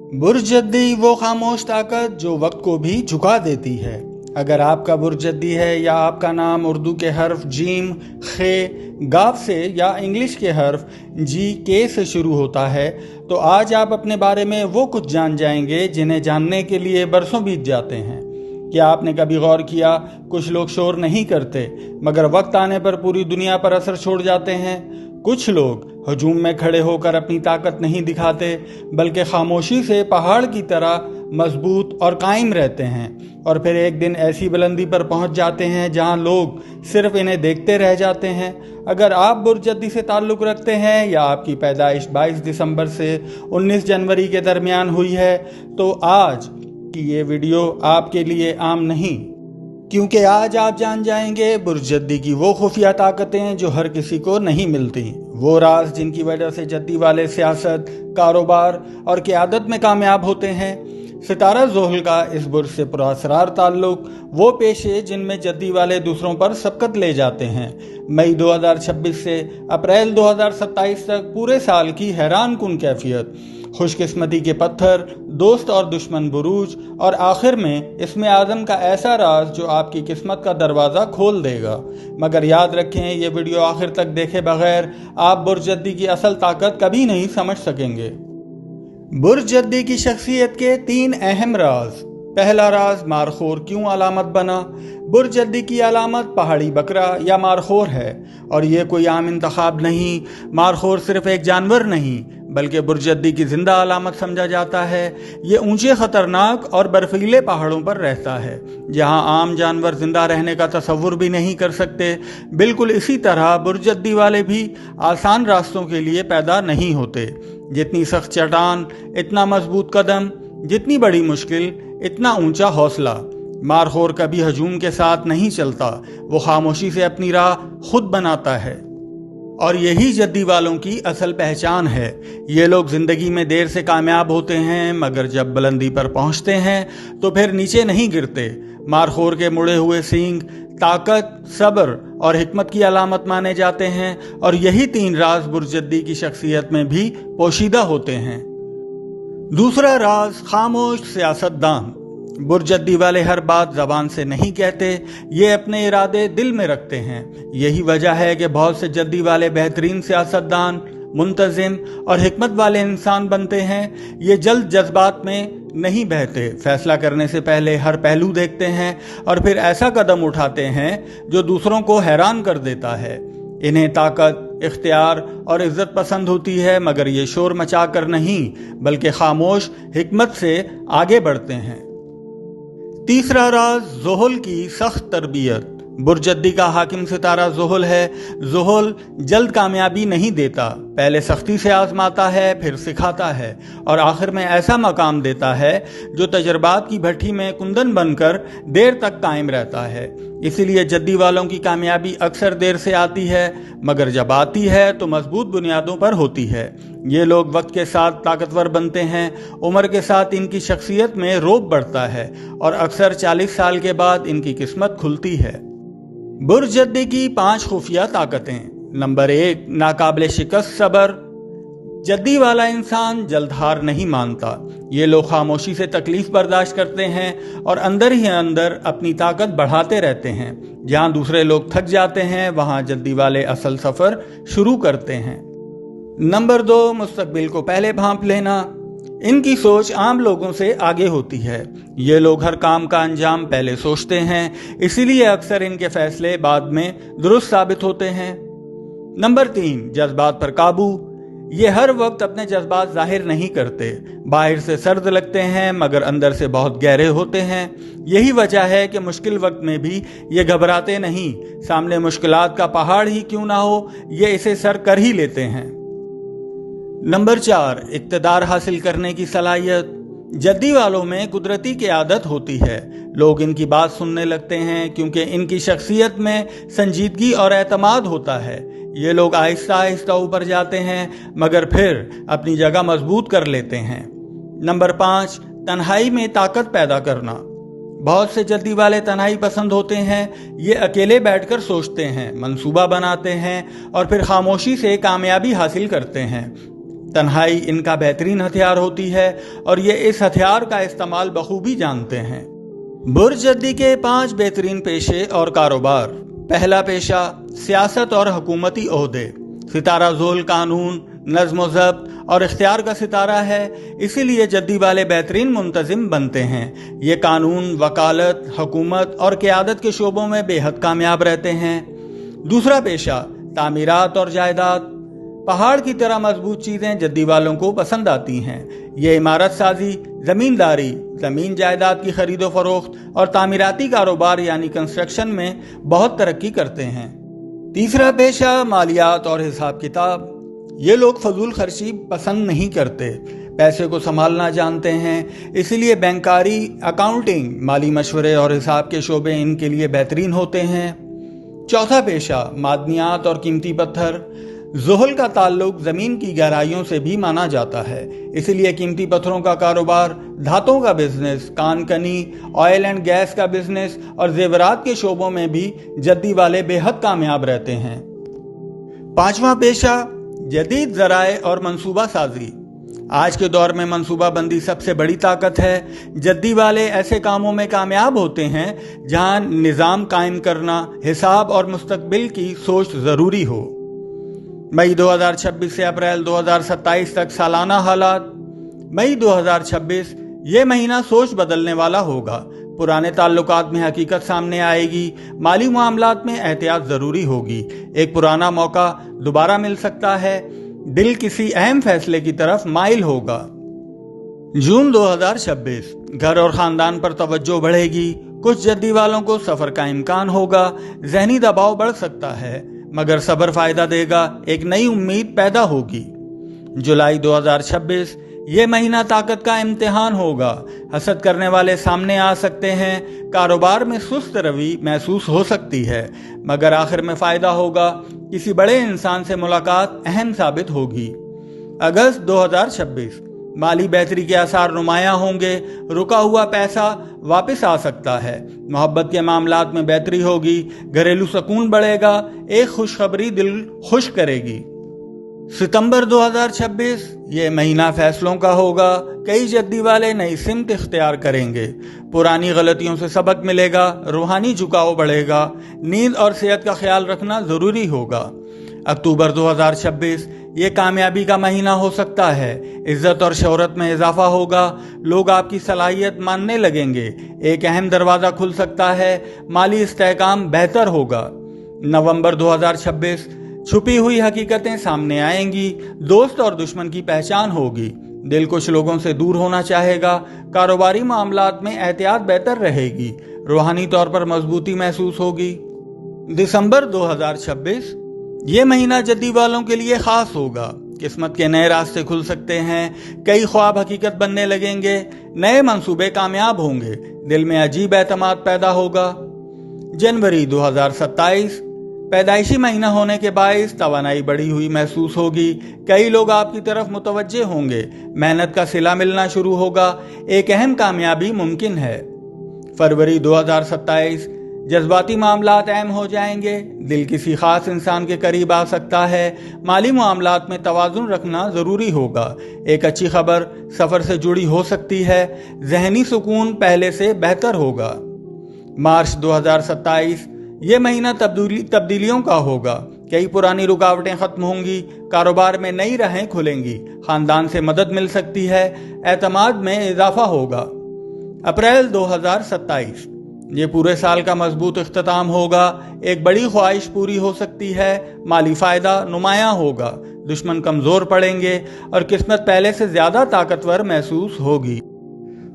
बुर्जद्दी वो खामोश ताकत जो वक्त को भी झुका देती है। अगर आपका बुर्जद्दी है या आपका नाम उर्दू के हर्फ जीम, खे, गाफ से या इंग्लिश के हर्फ जी, के से शुरू होता है तो आज आप अपने बारे में वो कुछ जान जाएंगे जिन्हें जानने के लिए बरसों बीत जाते हैं। क्या आपने कभी गौर किया, कुछ लोग शोर नहीं करते मगर वक्त आने पर पूरी दुनिया पर असर छोड़ जाते हैं। कुछ लोग हजूम में खड़े होकर अपनी ताकत नहीं दिखाते बल्कि खामोशी से पहाड़ की तरह मजबूत और कायम रहते हैं, और फिर एक दिन ऐसी बुलंदी पर पहुंच जाते हैं जहां लोग सिर्फ इन्हें देखते रह जाते हैं। अगर आप बुर्जद्दी से ताल्लुक़ रखते हैं या आपकी पैदाइश 22 दिसंबर से 19 जनवरी के दरमियान हुई है तो आज की ये वीडियो आपके लिए आम नहीं, क्योंकि आज आप जान जाएंगे बुर्जद्दी की वो खुफिया ताकतें जो हर किसी को नहीं मिलती, वो राज जिनकी वजह से जद्दी वाले सियासत, कारोबार और क़यादत में कामयाब होते हैं। सितारा ज़ोहल का इस बुर्ज से पुरअसरार ताल्लुक, वो पेशे जिनमें जद्दी वाले दूसरों पर सबकत ले जाते हैं। मई 2026 से अप्रैल 2027 तक पूरे साल की हैरान कुन कैफियत, खुशकिस्मती के पत्थर, दोस्त और दुश्मन बुरूज, और आखिर में इसमें आज़म का ऐसा राज जो आपकी किस्मत का दरवाज़ा खोल देगा। मगर याद रखें, ये वीडियो आखिर तक देखे बगैर आप बुर्जद्दी की असल ताकत कभी नहीं समझ सकेंगे। बुर्जद्दी की शख्सियत के 3 अहम राज। पहला राज, मारखोर क्यों अलामत बना। बुर्जद्दी की अलामत पहाड़ी बकरा या मारखोर है, और ये कोई आम इंतखाब नहीं। मारखोर सिर्फ एक जानवर नहीं बल्कि बुर्जद्दी की जिंदा अलामत समझा जाता है। ये ऊंचे, खतरनाक और बर्फीले पहाड़ों पर रहता है जहां आम जानवर जिंदा रहने का तसव्वुर भी नहीं कर सकते। बिल्कुल इसी तरह बुर्जद्दी वाले भी आसान रास्तों के लिए पैदा नहीं होते। जितनी सख्त चट्टान इतना मजबूत कदम, जितनी बड़ी मुश्किल इतना ऊंचा हौसला। मारखोर कभी हजूम के साथ नहीं चलता, वो खामोशी से अपनी राह खुद बनाता है, और यही जद्दी वालों की असल पहचान है। ये लोग जिंदगी में देर से कामयाब होते हैं मगर जब बुलंदी पर पहुंचते हैं तो फिर नीचे नहीं गिरते। मारखोर के मुड़े हुए सींग ताकत, सब्र और हिकमत की अलामत माने जाते हैं, और यही 3 राज बुर्जद्दी की शख्सियत में भी पोशीदा होते हैं। दूसरा राज, खामोश सियासतदान। बुर्जद्दी वाले हर बात जबान से नहीं कहते, ये अपने इरादे दिल में रखते हैं। यही वजह है कि बहुत से जद्दी वाले बेहतरीन सियासतदान, मुंतजिम और हिकमत वाले इंसान बनते हैं। ये जल्द जज्बात में नहीं बहते, फैसला करने से पहले हर पहलू देखते हैं और फिर ऐसा कदम उठाते हैं जो दूसरों को हैरान कर देता है। इन्हें ताकत, इख्तियार और इज्जत पसंद होती है, मगर ये शोर मचा कर नहीं बल्कि खामोश हिकमत से आगे बढ़ते हैं। तीसरा राज, ज़ोहल की सख्त तरबियत। बुर्जद्दी का हाकिम सितारा ज़ोहल है। ज़ोहल जल्द कामयाबी नहीं देता, पहले सख्ती से आजमाता है, फिर सिखाता है और आखिर में ऐसा मकाम देता है जो तजर्बात की भट्टी में कुंदन बनकर देर तक कायम रहता है। इसीलिए जद्दी वालों की कामयाबी अक्सर देर से आती है, मगर जब आती है तो मजबूत बुनियादों पर होती है। ये लोग वक्त के साथ ताकतवर बनते हैं, उम्र के साथ इनकी शख्सियत में रोब बढ़ता है और अक्सर 40 साल के बाद इनकी किस्मत खुलती है। बुर्जद्दी की 5 खुफिया ताकतें। नंबर 1, नाकाबिले शिकस्त सब्र। जद्दी वाला इंसान जल्द हार नहीं मानता। ये लोग खामोशी से तकलीफ बर्दाश्त करते हैं और अंदर ही अंदर अपनी ताकत बढ़ाते रहते हैं। जहां दूसरे लोग थक जाते हैं वहां जद्दी वाले असल सफर शुरू करते हैं। नंबर 2, मुस्तकबिल को पहले भांप लेना। इनकी सोच आम लोगों से आगे होती है। ये लोग हर काम का अंजाम पहले सोचते हैं, इसीलिए अक्सर इनके फैसले बाद में दुरुस्त साबित होते हैं। नंबर 3, जज्बात पर काबू। ये हर वक्त अपने जज्बात जाहिर नहीं करते, बाहर से सर्द लगते हैं मगर अंदर से बहुत गहरे होते हैं। यही वजह है कि मुश्किल वक्त में भी ये घबराते नहीं, सामने मुश्किलात का पहाड़ ही क्यों ना हो, ये इसे सर कर ही लेते हैं। नंबर 4, इक़्तिदार हासिल करने की सलाहियत। जद्दी वालों में कुदरती की आदत होती है, लोग इनकी बात सुनने लगते हैं क्योंकि इनकी शख्सियत में संजीदगी और एतमाद होता है। ये लोग आहिस्ता आहिस्ता ऊपर जाते हैं मगर फिर अपनी जगह मजबूत कर लेते हैं। नंबर 5, तन्हाई में ताकत पैदा करना। बहुत से जद्दी वाले तन्हाई पसंद होते हैं। ये अकेले बैठकर सोचते हैं, मंसूबा बनाते हैं और फिर खामोशी से कामयाबी हासिल करते हैं। تنہائی ان کا بہترین ہتھیار ہوتی ہے اور یہ اس ہتھیار کا استعمال بخوبی جانتے ہیں۔ برج جدی کے 5 بہترین پیشے اور کاروبار۔ پہلا پیشہ سیاست اور حکومتی عہدے۔ ستارہ ذول قانون، نظم و ضبط اور اختیار کا ستارہ ہے، اسی لیے جدی والے بہترین منتظم بنتے ہیں۔ یہ قانون، وکالت، حکومت اور قیادت کے شعبوں میں بے حد کامیاب رہتے ہیں۔ دوسرا پیشہ تعمیرات اور جائیداد۔ پہاڑ کی طرح مضبوط چیزیں جدی والوں کو پسند آتی ہیں۔ یہ عمارت سازی، زمینداری، زمین جائیداد کی خرید و فروخت اور تعمیراتی کاروبار یعنی کنسٹرکشن میں بہت ترقی کرتے ہیں۔ تیسرا پیشہ مالیات اور حساب کتاب۔ یہ لوگ فضول خرچی پسند نہیں کرتے، پیسے کو سنبھالنا جانتے ہیں، اسی لیے بینکاری، اکاؤنٹنگ، مالی مشورے اور حساب کے شعبے ان کے لیے بہترین ہوتے ہیں۔ چوتھا پیشہ معدنیات اور قیمتی پتھر۔ زحل کا تعلق زمین کی گہرائیوں سے بھی مانا جاتا ہے، اسی لیے قیمتی پتھروں کا کاروبار، دھاتوں کا بزنس، کان کنی، آئل اینڈ گیس کا بزنس اور زیورات کے شعبوں میں بھی جدی والے بے حد کامیاب رہتے ہیں۔ پانچواں پیشہ جدید ذرائع اور منصوبہ سازی۔ آج کے دور میں منصوبہ بندی سب سے بڑی طاقت ہے۔ جدی والے ایسے کاموں میں کامیاب ہوتے ہیں جہاں نظام قائم کرنا، حساب اور مستقبل کی سوچ ضروری ہو۔ مئی 2026 سے اپریل 2027 تک سالانہ حالات۔ مئی 2026 یہ مہینہ سوچ بدلنے والا ہوگا۔ پرانے تعلقات میں حقیقت سامنے آئے گی، مالی معاملات میں احتیاط ضروری ہوگی، ایک پرانا موقع دوبارہ مل سکتا ہے، دل کسی اہم فیصلے کی طرف مائل ہوگا۔ جون 2026 گھر اور خاندان پر توجہ بڑھے گی، کچھ جدی والوں کو سفر کا امکان ہوگا، ذہنی دباؤ بڑھ سکتا ہے مگر صبر فائدہ دے گا، ایک نئی امید پیدا ہوگی۔ جولائی 2026 یہ مہینہ طاقت کا امتحان ہوگا، حسد کرنے والے سامنے آ سکتے ہیں، کاروبار میں سست روی محسوس ہو سکتی ہے مگر آخر میں فائدہ ہوگا، کسی بڑے انسان سے ملاقات اہم ثابت ہوگی۔ اگست 2026 مالی بہتری کے آثار نمایاں ہوں گے، رکا ہوا پیسہ واپس آ سکتا ہے، محبت کے معاملات میں بہتری ہوگی، گھریلو سکون بڑھے گا، ایک خوشخبری دل خوش کرے گی۔ ستمبر 2026 یہ مہینہ فیصلوں کا ہوگا، کئی جدی والے نئی سمت اختیار کریں گے، پرانی غلطیوں سے سبق ملے گا، روحانی جھکاؤ بڑھے گا، نیند اور صحت کا خیال رکھنا ضروری ہوگا۔ اکتوبر 2026 یہ کامیابی کا مہینہ ہو سکتا ہے، عزت اور شہرت میں اضافہ ہوگا، لوگ آپ کی صلاحیت ماننے لگیں گے، ایک اہم دروازہ کھل سکتا ہے، مالی استحکام بہتر ہوگا۔ نومبر 2026 چھپی ہوئی حقیقتیں سامنے آئیں گی، دوست اور دشمن کی پہچان ہوگی، دل کچھ لوگوں سے دور ہونا چاہے گا، کاروباری معاملات میں احتیاط بہتر رہے گی، روحانی طور پر مضبوطی محسوس ہوگی۔ دسمبر 2026 یہ مہینہ جدی والوں کے لیے خاص ہوگا، قسمت کے نئے راستے کھل سکتے ہیں، کئی خواب حقیقت بننے لگیں گے، نئے منصوبے کامیاب ہوں گے، دل میں عجیب اعتماد پیدا ہوگا۔ جنوری 2027 پیدائشی مہینہ ہونے کے باعث توانائی بڑھی ہوئی محسوس ہوگی، کئی لوگ آپ کی طرف متوجہ ہوں گے، محنت کا صلہ ملنا شروع ہوگا، ایک اہم کامیابی ممکن ہے۔ فروری 2027 جذباتی معاملات اہم ہو جائیں گے، دل کسی خاص انسان کے قریب آ سکتا ہے، مالی معاملات میں توازن رکھنا ضروری ہوگا، ایک اچھی خبر سفر سے جڑی ہو سکتی ہے، ذہنی سکون پہلے سے بہتر ہوگا۔ مارچ 2027 یہ مہینہ تبدیلیوں کا ہوگا، کئی پرانی رکاوٹیں ختم ہوں گی، کاروبار میں نئی راہیں کھلیں گی، خاندان سے مدد مل سکتی ہے، اعتماد میں اضافہ ہوگا۔ اپریل 2027 یہ پورے سال کا مضبوط اختتام ہوگا، ایک بڑی خواہش پوری ہو سکتی ہے، مالی فائدہ نمایاں ہوگا، دشمن کمزور پڑیں گے اور قسمت پہلے سے زیادہ طاقتور محسوس ہوگی۔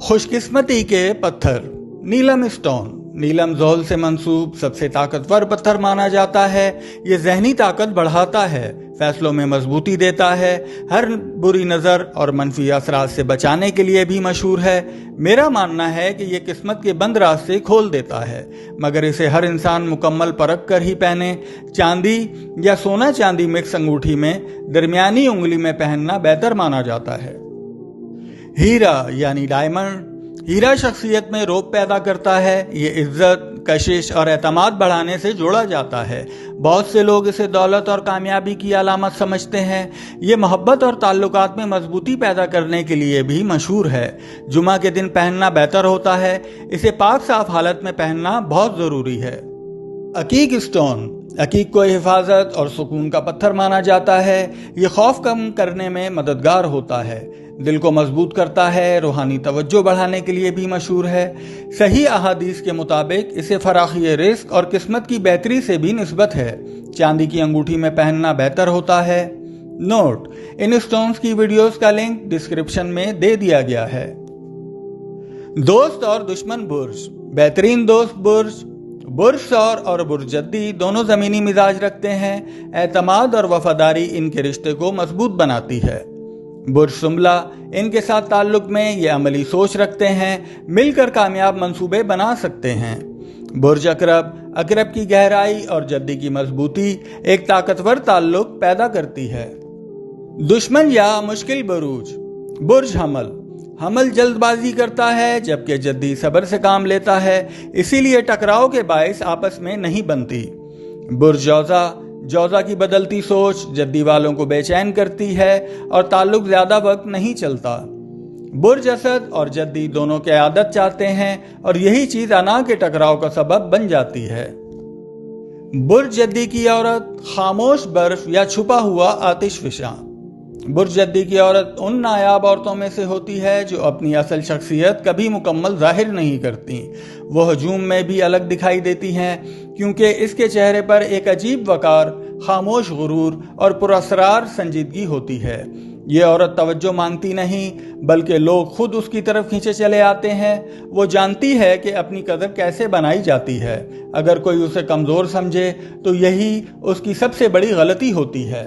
خوش قسمتی کے پتھر۔ نیلم اسٹون نیلم زحل سے منسوب سب سے طاقتور پتھر مانا جاتا ہے، یہ ذہنی طاقت بڑھاتا ہے، فیصلوں میں مضبوطی دیتا ہے، ہر بری نظر اور منفی اثرات سے بچانے کے لیے بھی مشہور ہے۔ میرا ماننا ہے کہ یہ قسمت کے بند راستے کھول دیتا ہے مگر اسے ہر انسان مکمل پرکھ کر ہی پہنے، چاندی یا سونا چاندی مکس انگوٹھی میں درمیانی انگلی میں پہننا بہتر مانا جاتا ہے۔ ہیرا یعنی ڈائمنڈ۔ ہیرا شخصیت میں رعب پیدا کرتا ہے، یہ عزت، कशिश और एतमाद बढ़ाने से जोड़ा जाता है। बहुत से लोग इसे दौलत और कामयाबी की अलामत समझते हैं। ये मोहब्बत और ताल्लुकात में मजबूती पैदा करने के लिए भी मशहूर है। जुमा के दिन पहनना बेहतर होता है। इसे पाक साफ हालत में पहनना बहुत ज़रूरी है। अकीक स्टोन, अकीक को हिफाजत और सुकून का पत्थर माना जाता है। ये खौफ कम करने में मददगार होता है, दिल को मजबूत करता है, रूहानी तवज्जो बढ़ाने के लिए भी मशहूर है। सही अहादीस के मुताबिक इसे फराखी रिस्क और किस्मत की बेहतरी से भी निस्बत है। चांदी की अंगूठी में पहनना बेहतर होता है। नोट: इन स्टोन्स की वीडियोस का लिंक डिस्क्रिप्शन में दे दिया गया है। दोस्त और दुश्मन बुर्ज। बेहतरीन दोस्त बुर्ज सौर और बुर्ज जद्दी दोनों ज़मीनी मिजाज रखते हैं। एतमाद और वफादारी इनके रिश्ते को मजबूत बनाती है। बुर्ज सुमला, इनके साथ ताल्लुक में ये अमली सोच रखते हैं, मिलकर कामयाब मंसूबे बना सकते हैं। बुर्ज अकरब, अकरब की गहराई और जद्दी की मजबूती एक ताकतवर ताल्लुक पैदा करती है। दुश्मन या मुश्किल बुरूज। बुर्ज हमल जल्दबाजी करता है, जबकि जद्दी सब्र से काम लेता है, इसीलिए टकराव के बायस आपस में नहीं बनती। बुर्ज जौजा की बदलती सोच जद्दी वालों को बेचैन करती है और ताल्लुक ज्यादा वक्त नहीं चलता। बुर्ज असद और जद्दी दोनों क़यादत चाहते हैं और यही चीज अना के टकराव का सबब बन जाती है। बुर्ज जद्दी की औरत खामोश बर्फ या छुपा हुआ आतिशफिशां। बुर्ज जद्दी की औरत उन नायाब औरतों में से होती है जो अपनी असल शख्सियत कभी मुकम्मल जाहिर नहीं करती। वो हजूम में भी अलग दिखाई देती हैं, क्योंकि इसके चेहरे पर एक अजीब वकार, खामोश गुरूर और पुरअसरार संजीदगी होती है। ये औरत तवज्जो मांगती नहीं, बल्कि लोग खुद उसकी तरफ खींचे चले आते हैं। वो जानती है कि अपनी कदर कैसे बनाई जाती है। अगर कोई उसे कमज़ोर समझे तो यही उसकी सबसे बड़ी गलती होती है,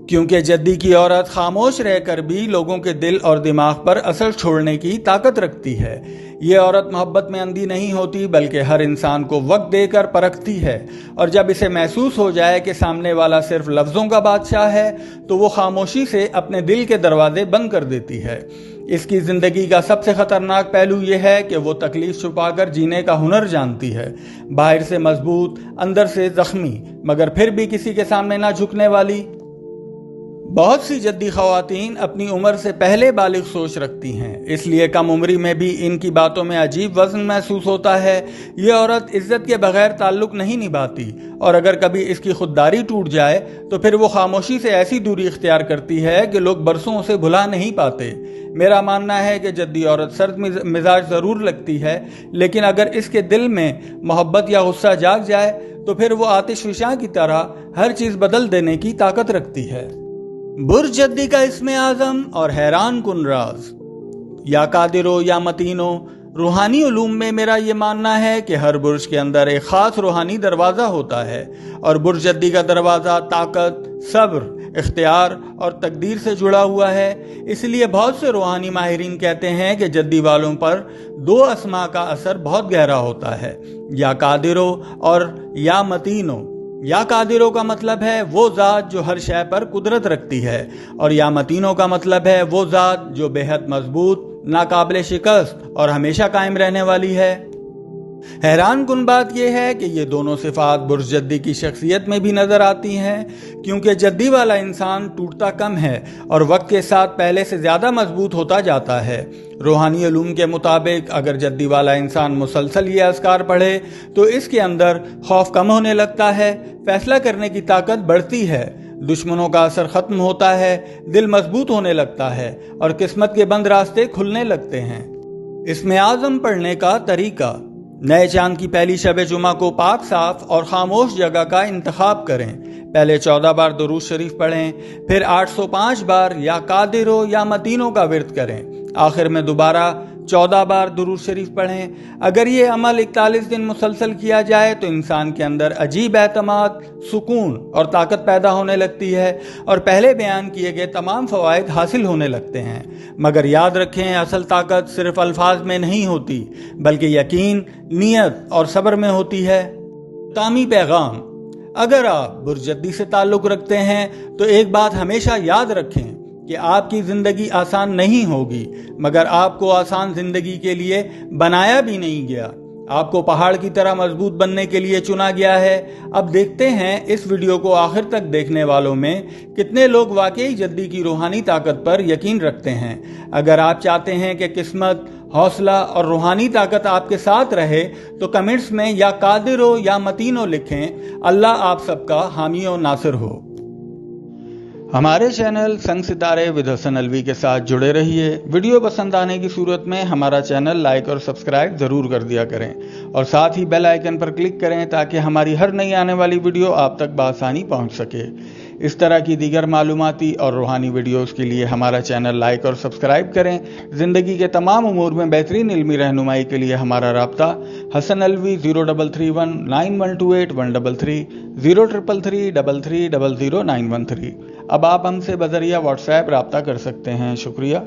क्योंकि जद्दी की औरत खामोश रहकर भी लोगों के दिल और दिमाग पर असर छोड़ने की ताकत रखती है। ये औरत मोहब्बत में अंधी नहीं होती, बल्कि हर इंसान को वक्त देकर परखती है, और जब इसे महसूस हो जाए कि सामने वाला सिर्फ लफ्ज़ों का बादशाह है तो वो खामोशी से अपने दिल के दरवाजे बंद कर देती है। इसकी ज़िंदगी का सबसे ख़तरनाक पहलू यह है कि वो तकलीफ छुपाकर जीने का हुनर जानती है। बाहर से मजबूत, अंदर से ज़ख्मी, मगर फिर भी किसी के सामने ना झुकने वाली। बहुत सी जद्दी ख़वातीन अपनी उम्र से पहले बालिग सोच रखती हैं, इसलिए कम उम्री में भी इनकी बातों में अजीब वज़न महसूस होता है। ये औरत इज्जत के बगैर ताल्लुक़ नहीं निभाती, और अगर कभी इसकी खुददारी टूट जाए तो फिर वो खामोशी से ऐसी दूरी इख्तियार करती है कि लोग बरसों उसे भुला नहीं पाते। मेरा मानना है कि जद्दी औरत सर्द मिजाज ज़रूर लगती है, लेकिन अगर इसके दिल में मोहब्बत या गुस्सा जाग जाए तो फिर वो आतिशफिशां की तरह हर चीज़ बदल देने की ताकत रखती है। बुर्ज जद्दी का इस्मे आज़म और हैरान कुन राज। या कादिरो या मतीनो। रूहानी उलूम में मेरा ये मानना है कि हर बुर्ज के अंदर एक ख़ास रूहानी दरवाज़ा होता है, और बुर्ज जद्दी का दरवाज़ा ताकत, सब्र, इख्तियार और तकदीर से जुड़ा हुआ है। इसलिए बहुत से रूहानी माहिरीन कहते हैं कि जद्दी वालों पर दो अस्मा का असर बहुत गहरा होता है, या कादिरो और या मतीनो। या कादिरों का मतलब है वो ज़ात जो हर शय पर कुदरत रखती है, और या मतीनों का मतलब है वो ज़ात जो बेहद मजबूत, नाकाबिल शिकस्त और हमेशा कायम रहने वाली है। हैरान कुन बात यह है कि ये दोनों सिफात बुर्ज जद्दी की शख्सियत में भी नजर आती हैं, क्योंकि जद्दी वाला इंसान टूटता कम है और वक्त के साथ पहले से ज़्यादा मजबूत होता जाता है। रूहानी उलूम के मुताबिक अगर जद्दी वाला इंसान मुसलसल ये अज़कार पढ़े तो इसके अंदर खौफ कम होने लगता है, फैसला करने की ताकत बढ़ती है, दुश्मनों का असर ख़त्म होता है, दिल मजबूत होने लगता है और किस्मत के बंद रास्ते खुलने लगते हैं। इसमें आज़म पढ़ने का तरीका। नए चांद की पहली शब जुमा को पाक साफ और खामोश जगह का इंतखाब करें। पहले 14 बार दुरूद शरीफ पढ़ें, फिर 805 बार या कादिरो या मतीनों का विर्द करें, आखिर में दोबारा 14 बार दुरूद शरीफ पढ़ें। अगर ये अमल 41 दिन मुसलसल किया जाए तो इंसान के अंदर अजीब एतमाद, सुकून और ताकत पैदा होने लगती है और पहले बयान किए गए तमाम फ़वाइद हासिल होने लगते हैं। मगर याद रखें, असल ताकत सिर्फ अल्फाज में नहीं होती, बल्कि यकीन, नियत और सब्र में होती है। तामी पैगाम: अगर आप बुर्ज जद्दी से ताल्लुक़ रखते हैं तो एक बात हमेशा याद रखें कि आपकी ज़िंदगी आसान नहीं होगी, मगर आपको आसान ज़िंदगी के लिए बनाया भी नहीं गया। آپ کو پہاڑ کی طرح مضبوط بننے کے لیے چنا گیا ہے۔ اب دیکھتے ہیں اس ویڈیو کو آخر تک دیکھنے والوں میں کتنے لوگ واقعی جدی کی روحانی طاقت پر یقین رکھتے ہیں۔ اگر آپ چاہتے ہیں کہ قسمت، حوصلہ اور روحانی طاقت آپ کے ساتھ رہے تو کمنٹس میں یا قادر ہو یا متین ہو لکھیں۔ اللہ آپ سب کا حامی و ناصر ہو۔ ہمارے چینل سنگ ستارے ود حسن الوی کے ساتھ جڑے رہیے۔ ویڈیو پسند آنے کی صورت میں ہمارا چینل لائک اور سبسکرائب ضرور کر دیا کریں اور ساتھ ہی بیل آئیکن پر کلک کریں تاکہ ہماری ہر نئی آنے والی ویڈیو آپ تک بآسانی پہنچ سکے۔ اس طرح کی دیگر معلوماتی اور روحانی ویڈیوز کے لیے ہمارا چینل لائک اور سبسکرائب کریں۔ زندگی کے تمام امور میں بہترین علمی رہنمائی کے لیے ہمارا رابطہ حسن الوی 0331 9128 133 0333 33 00913۔ اب آپ ہم سے بذریعہ واٹس ایپ رابطہ کر سکتے ہیں۔ شکریہ۔